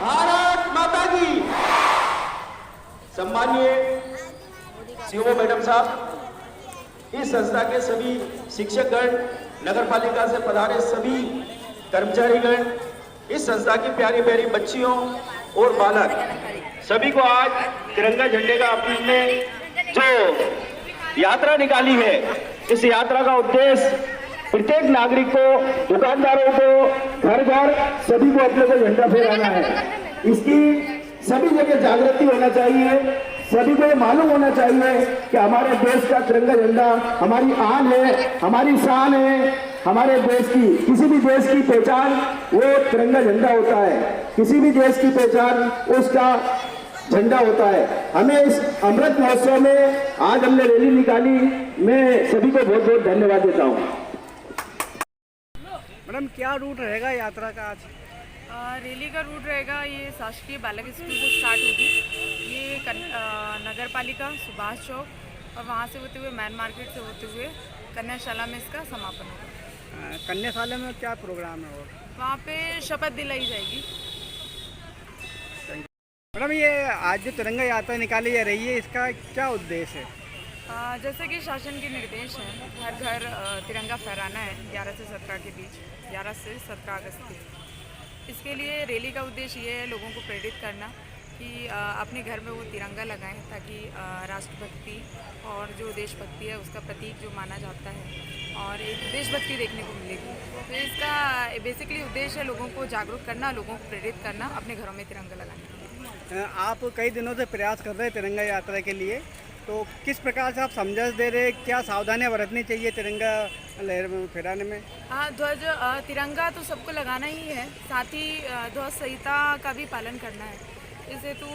भारत माता की। सम्मानीय सीओ मैडम साहब, इस संस्था के सभी शिक्षकगण, नगर पालिका से पधारे सभी कर्मचारीगण, इस संस्था की प्यारी प्यारी बच्चियों और बालक, सभी को आज तिरंगा झंडे का अपने जो यात्रा निकाली है, इस यात्रा का उद्देश्य प्रत्येक नागरिक को, दुकानदारों को, घर घर सभी को अपने को झंडा फहराना है। इसकी सभी जगह जागृति होना चाहिए, सभी को ये मालूम होना चाहिए कि हमारे देश का तिरंगा झंडा हमारी आन है, हमारी शान है। हमारे देश की, किसी भी देश की पहचान वो तिरंगा झंडा होता है, किसी भी देश की पहचान उसका झंडा होता है। हमें इस अमृत महोत्सव में आज हमने रैली निकाली, मैं सभी को बहुत बहुत धन्यवाद देता हूँ। मैडम, क्या रूट रहेगा यात्रा का आज? रैली का रूट रहेगा, ये शासकीय बालक स्कूल से स्टार्ट होगी, ये नगर पालिका सुभाष चौक और वहाँ से होते हुए मैन मार्केट से होते हुए कन्याशाला में इसका समापन होगा। कन्याशाला में क्या प्रोग्राम है? और वहाँ पे शपथ दिलाई जाएगी। मैडम, ये आज जो तिरंगा यात्रा निकाली जा रही है, इसका क्या उद्देश्य है? जैसे कि शासन के निर्देश हैं, हर घर तिरंगा फहराना है 11 से 17 के बीच, 11 से 17 अगस्त के। इसके लिए रैली का उद्देश्य ये है लोगों को प्रेरित करना कि अपने घर में वो तिरंगा लगाएं, ताकि राष्ट्रभक्ति और जो देशभक्ति है उसका प्रतीक जो माना जाता है और एक देशभक्ति देखने को मिलेगी। तो इसका बेसिकली उद्देश्य है लोगों को जागरूक करना, लोगों को प्रेरित करना अपने घरों में तिरंगा लगाने के लिए। आप कई दिनों से प्रयास कर रहे हैं तिरंगा यात्रा के लिए, तो किस प्रकार से आप समझाइश दे रहे हैं, क्या सावधानियां बरतनी चाहिए तिरंगा लहर में फहराने में? हाँ, ध्वज तिरंगा तो सबको लगाना ही है, साथ ही ध्वज संहिता का भी पालन करना है। इस हेतु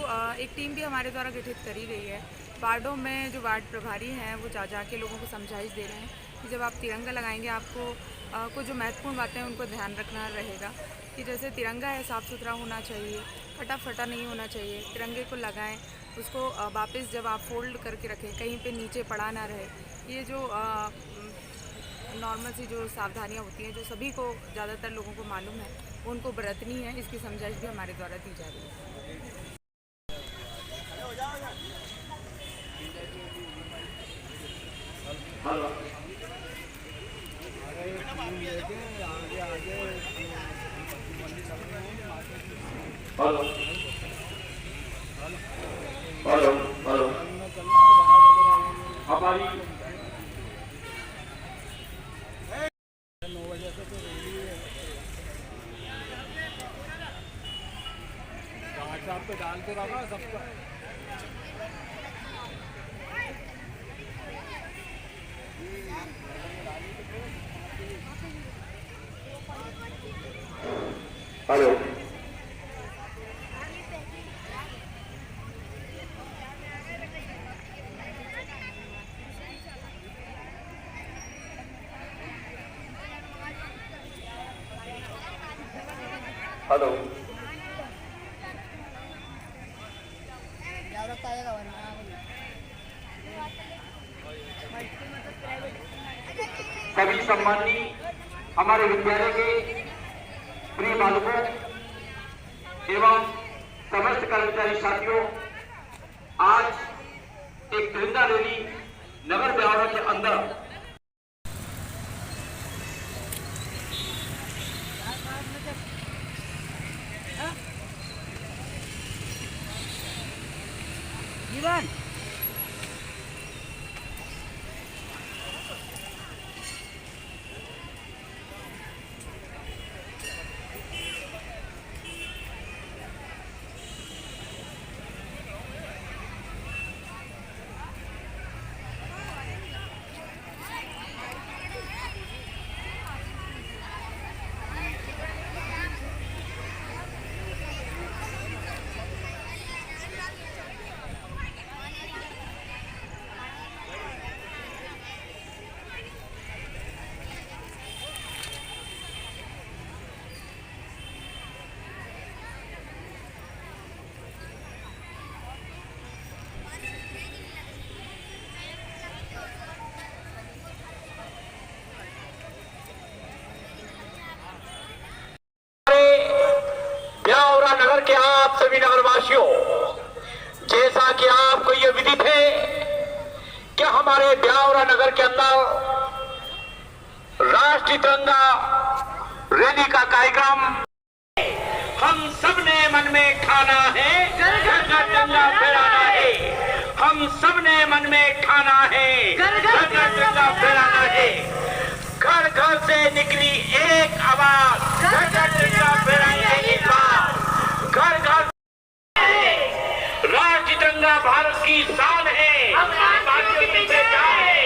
एक टीम भी हमारे द्वारा गठित करी गई है। वार्डों में जो वार्ड प्रभारी हैं वो जा के लोगों को समझाइश दे रहे हैं कि जब आप तिरंगा लगाएंगे आपको कुछ जो महत्वपूर्ण बातें हैं उनको ध्यान रखना रहेगा कि जैसे तिरंगा है साफ़ सुथरा होना चाहिए, फटा फटा नहीं होना चाहिए। तिरंगे को लगाएं, उसको वापस जब आप फोल्ड करके रखें, कहीं पे नीचे पड़ा ना रहे। ये जो नॉर्मल सी जो सावधानियाँ होती हैं जो सभी को, ज़्यादातर लोगों को मालूम है, उनको बरतनी है। इसकी समझाइश भी हमारे द्वारा दी जा रही है। हेलो हेलो हेलो, हमारी 9 बजे से तो रेडी है, व्हाट्सएप पे डालते रहा सबका। हेलो हेलो, सभी सम्मानीय हमारे विद्यालय के प्रिय बालकों एवं समस्त कर्मचारी साथियों, आज एक तिरंगा रैली नगर ब्यावरा के अंदर जीवन नगर के आप सभी नगरवासियों, जैसा कि आपको ये विदित है कि हमारे ब्यावरा नगर के अंदर राष्ट्रीय तिरंगा रैली का कार्यक्रम हम सब ने मन में ठाना है, घर घर तिरंगा फहराना है। हम सब ने मन में ठाना है, घर घर तिरंगा फहराना है। घर घर से निकली एक आवाज, घर घर तिरंगा फहराएंगे इस बार। घर घर राष्ट्रीय तिरंगा भारत की शान है, भारतीयों की पहचान है।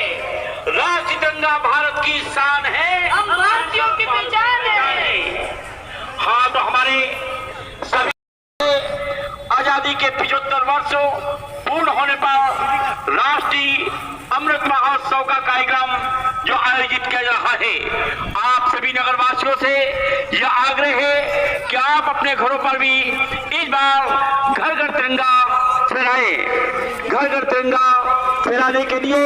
राष्ट्रीय तिरंगा भारत की शान है, हम भारतीयों की पहचान है। हाँ, तो हमारे सभी आजादी के 75 वर्षों पूर्ण होने पर राष्ट्रीय अमृत महोत्सव का कार्यक्रम जो आयोजित किया जा रहा है, आप सभी नगरवासियों से यह आग्रह है कि आप अपने घरों पर भी इस बार घर घर तिरंगा फहराएं। घर घर तिरंगा फहराने के लिए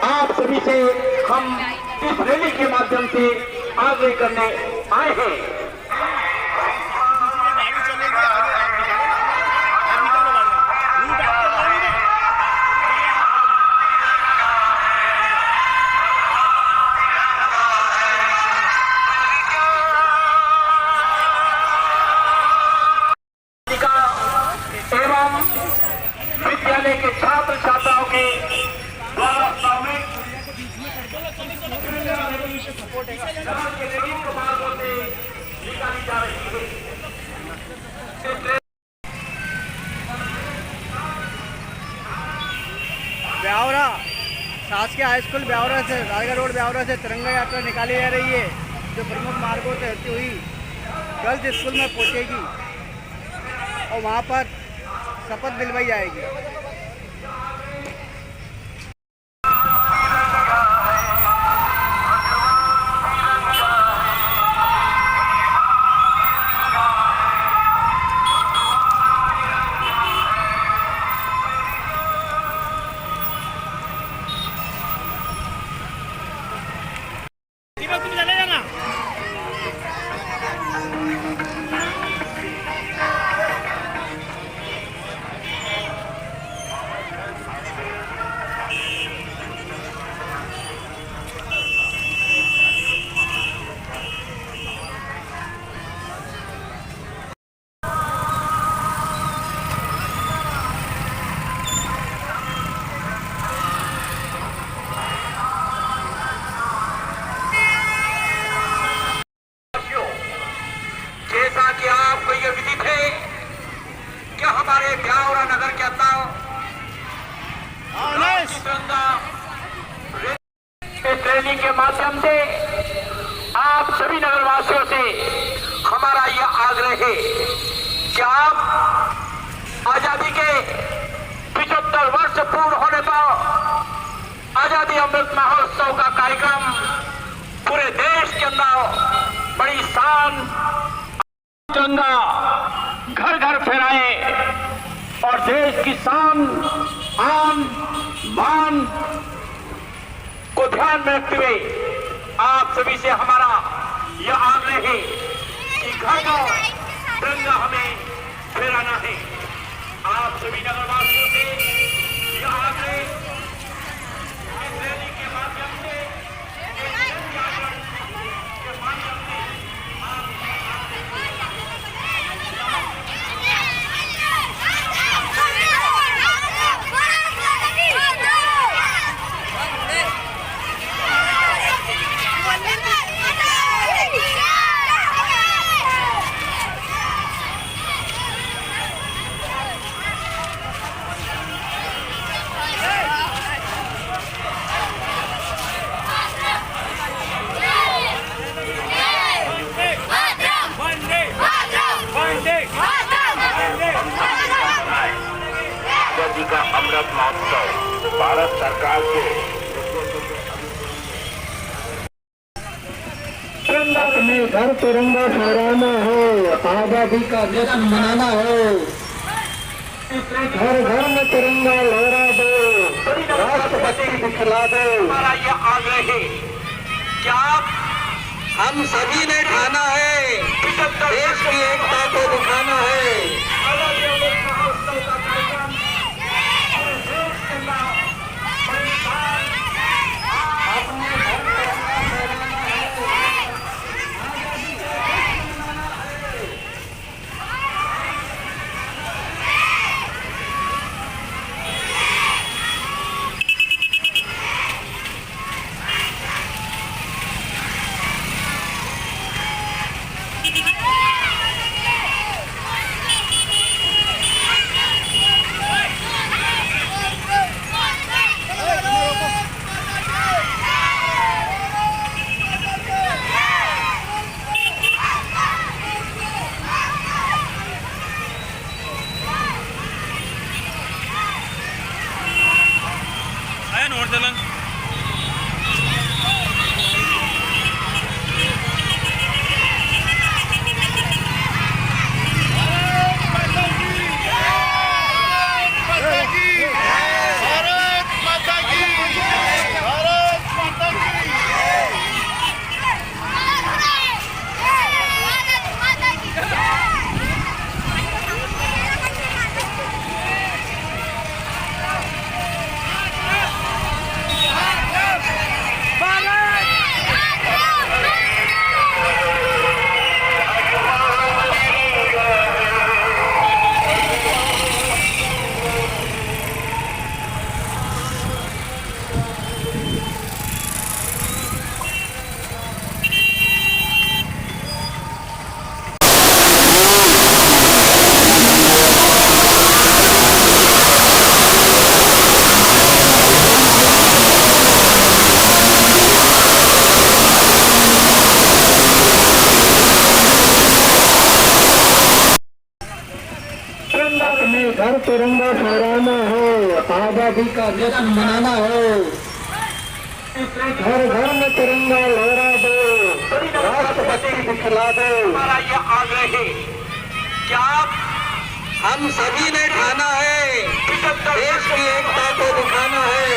आप सभी से हम इस रैली के माध्यम से आग्रह करने आए हैं। एवं विद्यालय के छात्र छात्राओं के द्वारा सामूहिक मार्गों से निकाली जा रही है। ब्यावरा शासकीय हाई स्कूल ब्यावरा से रायगढ़ रोड ब्यावरा से तिरंगा यात्रा निकाली जा रही है, जो प्रमुख मार्गों से होती हुई गर्ल्स स्कूल में पहुंचेगी और वहां पर शपथ दिलवाई जाएगी। जैसा कि आपको यह विदित है कि हमारे ब्यावरा नगर के अंदर तिरंगा इस रैली के माध्यम से आप सभी नगरवासियों से हमारा यह आग्रह है कि आप आजादी के 75 वर्ष पूर्ण होने पर आजादी अमृत महोत्सव का कार्यक्रम पूरे देश के अंदर बड़ी शान तिरंगा घर घर फहराए और देश की शान आन मान को ध्यान में रखते हुए आप सभी से हमारा यह आग्रह है कि घर घर तिरंगा हमें फहराना है। आप सभी नगरवासियों से यह आग्रह इस रैली के माध्यम से आजादी का अमृत महोत्सव भारत सरकार के अपने घर तिरंगा फहराना है, आजादी का जश्न मनाना है। घर घर में तिरंगा लहरा दो, राष्ट्रपति दिखला दो। हमारा यह आग्रह है कि आप हम सभी ने ठाना है, देश की एकता को दिखाना है। में घर तिरंगा फहराना है, आजादी का जश्न मनाना है। घर घर में तिरंगा लहरा दो, राष्ट्रपति दिखला दो। हमारा ये आग्रह है कि आप हम सभी ने ठाना है देश की एकता को दिखाना है।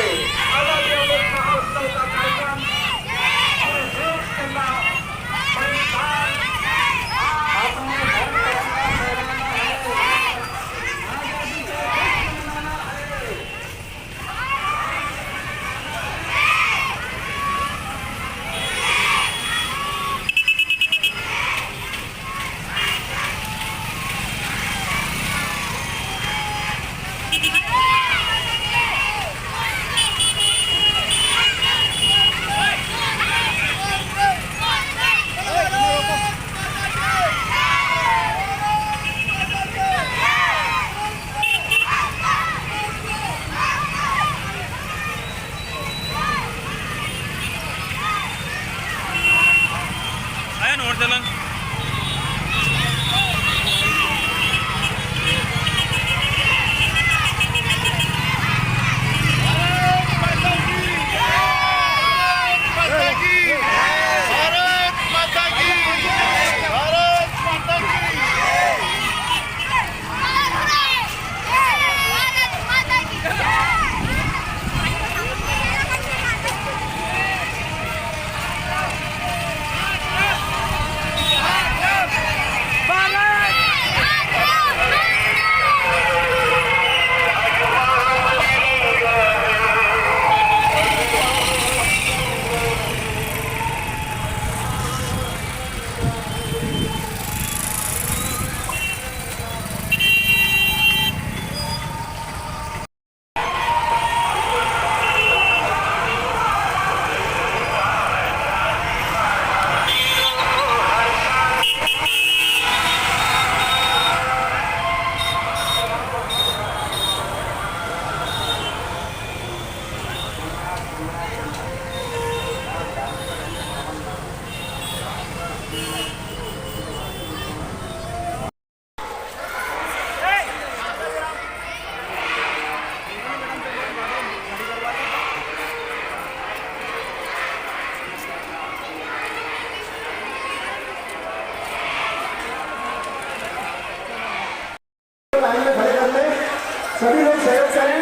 सभी लोग सहयोग करें।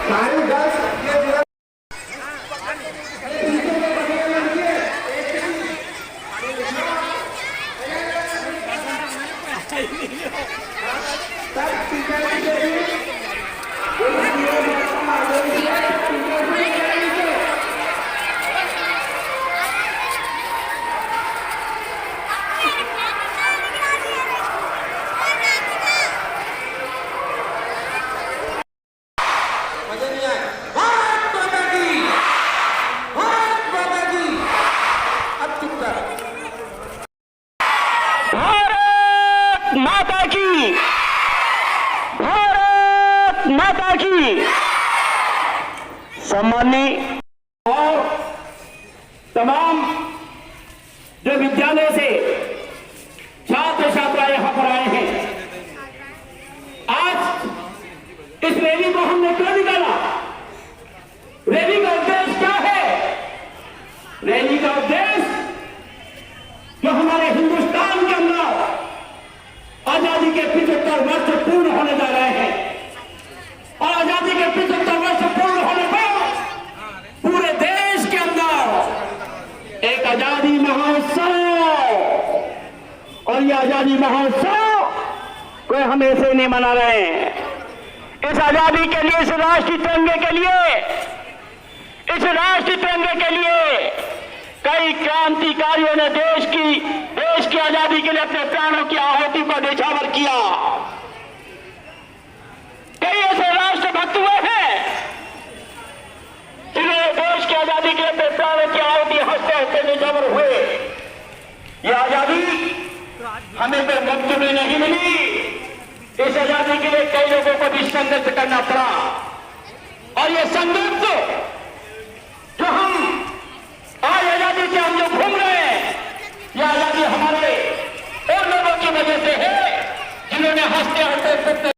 सारी गर्ल्स माता की सम्मानी और तमाम जो विद्यालय से छात्र छात्राएं यहां पर आए हैं। आज इस रैली को हमने क्यों निकाला? रैली का उद्देश्य क्या है? रैली का उद्देश्य जो हमारे हिंदुस्तान के अंदर आजादी के 75 वर्ष पूर्ण होने जा रहे हैं और आजादी के 75 वर्ष पूर्ण होने पर पूरे देश के अंदर एक आजादी महोत्सव, और ये आजादी महोत्सव कोई हम ऐसे नहीं मना रहे हैं। इस आजादी के लिए, इस राष्ट्रीय तिरंगे के लिए, इस राष्ट्रीय तिरंगे के लिए कई क्रांतिकारियों ने देश की आजादी के लिए अपने प्राणों की आहुति को न्यौछावर किया। कई ऐसे राष्ट्रभक्त हुए हैं जिन्होंने देश की आजादी के लिए अपने प्राणों की आहुति हंसते हंसते न्यौछावर हुए। यह आजादी हमें तो मुफ्त में नहीं मिली। इस आजादी के लिए कई लोगों को भी संघर्ष करना पड़ा, और यह संघर्ष जो हम आज आजादी से हम जो घूम रहे हैं, यह आजादी हमारे और लोगों की वजह से है। हंसते हंसते फिरते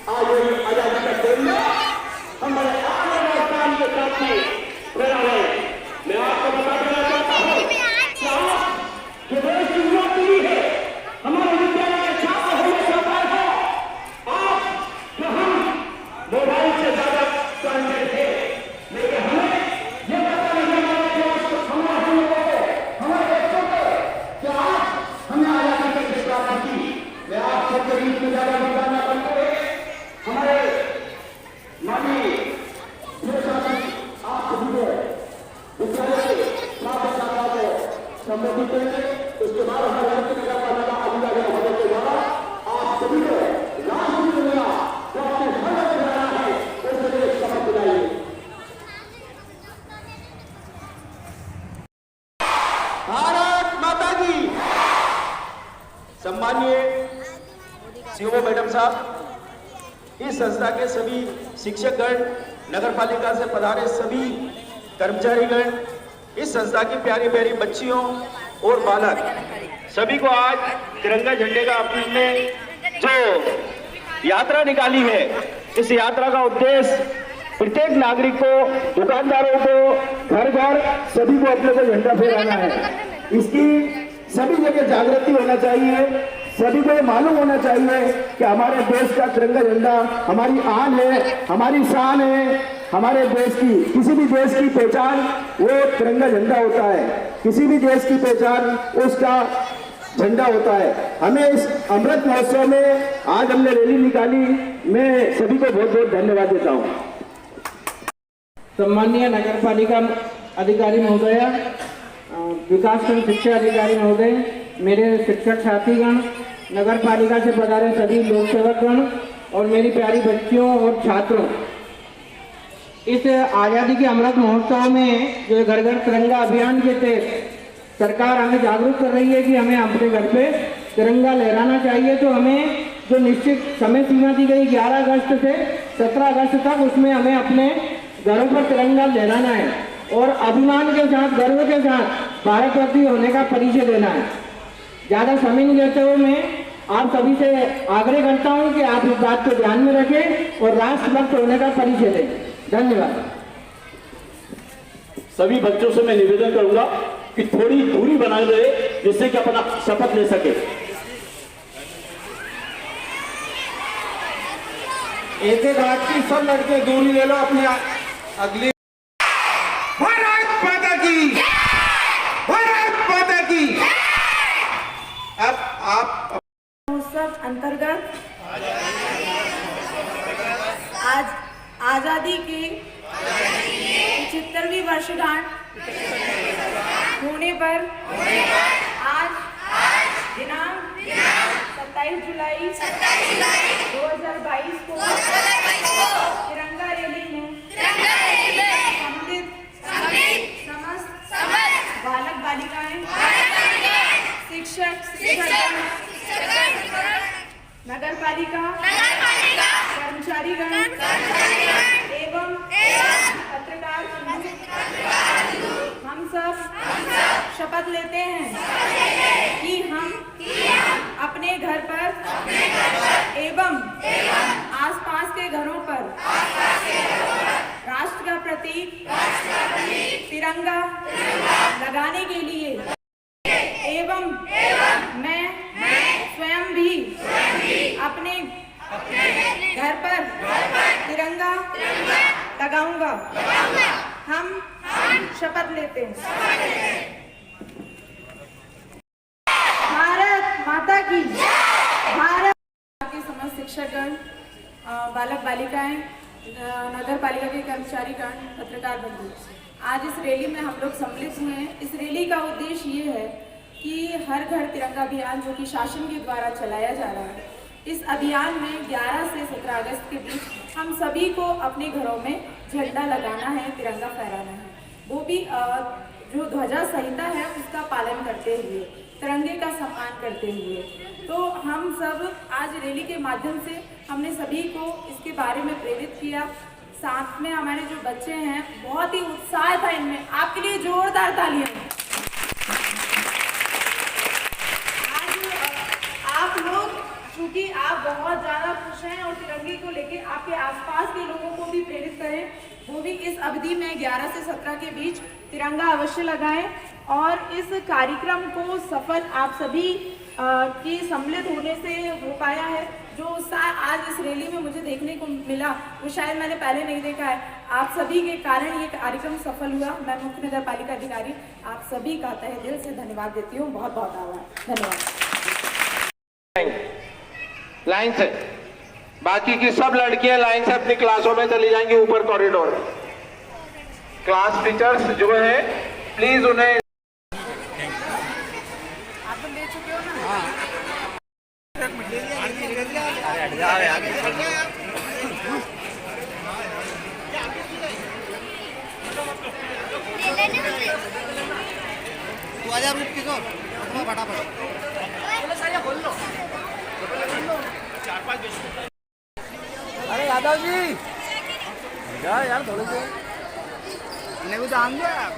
आज आजादी का तिरंगा हमारे आने वाले काम के साथ में खड़ा है। मैं आपको बता देना चाहता हूँ कि आज जो देश की युवा पीढ़ी है, हमारे विद्यालय के छात्र होने से बाहर है, आज जो हम मोबाइल से ज्यादा पढ़ते थे, लेकिन हमें ये पता नहीं है हमारे लोगों को, हमारे बच्चों को, कि आज हमने आजादी कैसे प्राप्त की। मैं आप सबके बीच में ज्यादा बताना बनते हुए हमारे माननीय आप सभी को विद्यालय के प्राप्त छात्रों को संबोधित करेंगे। उसके बाद हमारे नगर पालिका अधिकारी महोदय के द्वारा आप सभी को राष्ट्रीय तिरंगा जो अपने घर में बनाना है उसके लिए शपथ दिलाइए। भारत माता की। सम्मानीय सीओ मैडम साहब, इस संस्था के सभी शिक्षकगण, नगर पालिका से पधारे सभी कर्मचारीगण, इस संस्था की प्यारी प्यारी बच्चियों और बालक सभी को आज तिरंगा झंडे का अपने जो यात्रा निकाली है, इस यात्रा का उद्देश्य प्रत्येक नागरिक को, दुकानदारों को, घर घर सभी को अपने को झंडा फहराना है। इसकी सभी जगह जागृति होना चाहिए। सभी को ये मालूम होना चाहिए कि हमारे देश का तिरंगा झंडा हमारी आन है, हमारी शान है। हमारे देश की, किसी भी देश की पहचान वो तिरंगा झंडा होता है। किसी भी देश की पहचान उसका झंडा होता है। हमें इस अमृत महोत्सव में आज हमने रैली निकाली, मैं सभी को बहुत बहुत धन्यवाद देता हूँ। सम्मानीय नगर पालिका अधिकारी महोदय, विकासखंड शिक्षा अधिकारी महोदय, मेरे शिक्षक साथीगण, नगर पालिका से पधारे सभी लोक सेवकगण और मेरी प्यारी बच्चियों और छात्रों, इस आज़ादी के अमृत महोत्सव में जो घर घर तिरंगा अभियान के तहत सरकार हमें जागरूक कर रही है कि हमें अपने घर पे तिरंगा लहराना चाहिए। तो हमें जो निश्चित समय सीमा दी गई 11 अगस्त से 17 अगस्त तक, उसमें हमें अपने घरों पर तिरंगा लहराना है और अभिमान के साथ, गर्व के साथ भारतवासी होने का परिचय देना है। ज़्यादा समय नहीं लेते हुए मैं आप सभी से आग्रह करता हूं कि आप इस बात को ध्यान में रखें और राष्ट्रभक्त होने का परिचय दें। धन्यवाद। सभी बच्चों से मैं निवेदन करूंगा कि थोड़ी दूरी बनाए रहे, जिससे कि अपना शपथ ले सके। एक एक हाथ की सब लड़के दूरी ले लो अपने अगली। भारत माता की, भारत माता की। अब आप महोत्सव अंतर्गत आज आज़ादी की 75वीं वर्षगांठ होने पर आज दिनांक 27 जुलाई 2022 को तिरंगा रैली में समस्त बालक बालिकाएं, शिक्षक, नगर पालिका कर्मचारीगण एवं पत्रकार हम सब शपथ लेते हैं कि हम अपने घर पर एवं आसपास के घरों पर राष्ट्र का प्रतीक तिरंगा लगाने के लिए एवं मैं स्वयं भी अपने घर पर तिरंगा लगाऊंगा। हम शपथ लेते हैं। भारत माता की। भारत के समस्त शिक्षकगण, बालक बालिकाएं, नगर पालिका के कर्मचारीगण, पत्रकार बंधु, आज इस रैली में हम लोग सम्मिलित हुए हैं। इस रैली का उद्देश्य ये है कि हर घर तिरंगा अभियान जो कि शासन के द्वारा चलाया जा रहा है, इस अभियान में 11 से 17 अगस्त के बीच हम सभी को अपने घरों में झंडा लगाना है, तिरंगा फहराना है। वो भी जो ध्वजा संहिता है उसका पालन करते हुए, तिरंगे का सम्मान करते हुए। तो हम सब आज रैली के माध्यम से हमने सभी को इसके बारे में प्रेरित किया। साथ में हमारे जो बच्चे हैं, बहुत ही उत्साह था इनमें। आपके लिए जोरदार तालियां। आज आप लोग क्योंकि आप बहुत ज़्यादा खुश हैं और तिरंगे को लेके आपके आसपास के लोगों को भी प्रेरित करें, वो भी इस अवधि में 11 से 17 के बीच तिरंगा अवश्य लगाएं। और इस कार्यक्रम को सफल आप सभी की सम्मिलित होने से हो पाया है। जो उत्साह आज इस रैली में मुझे देखने को मिला वो शायद मैंने पहले नहीं देखा है। आप सभी के कारण ये कार्यक्रम सफल हुआ। मैं मुख्य नगर पालिका अधिकारी आप सभी का तहे दिल से धन्यवाद देती हूँ। बहुत बहुत आभार, धन्यवाद। लाइन से बाकी की सब लड़कियां लाइन से अपनी क्लासों में चली जाएंगी ऊपर कॉरिडोर। क्लास टीचर्स जो है प्लीज उन्हें आप तो ले चुके हो ना। तू आजा रूप किशोर, फटाफट अरे यादव जी यार थोड़े से को जान दो यार।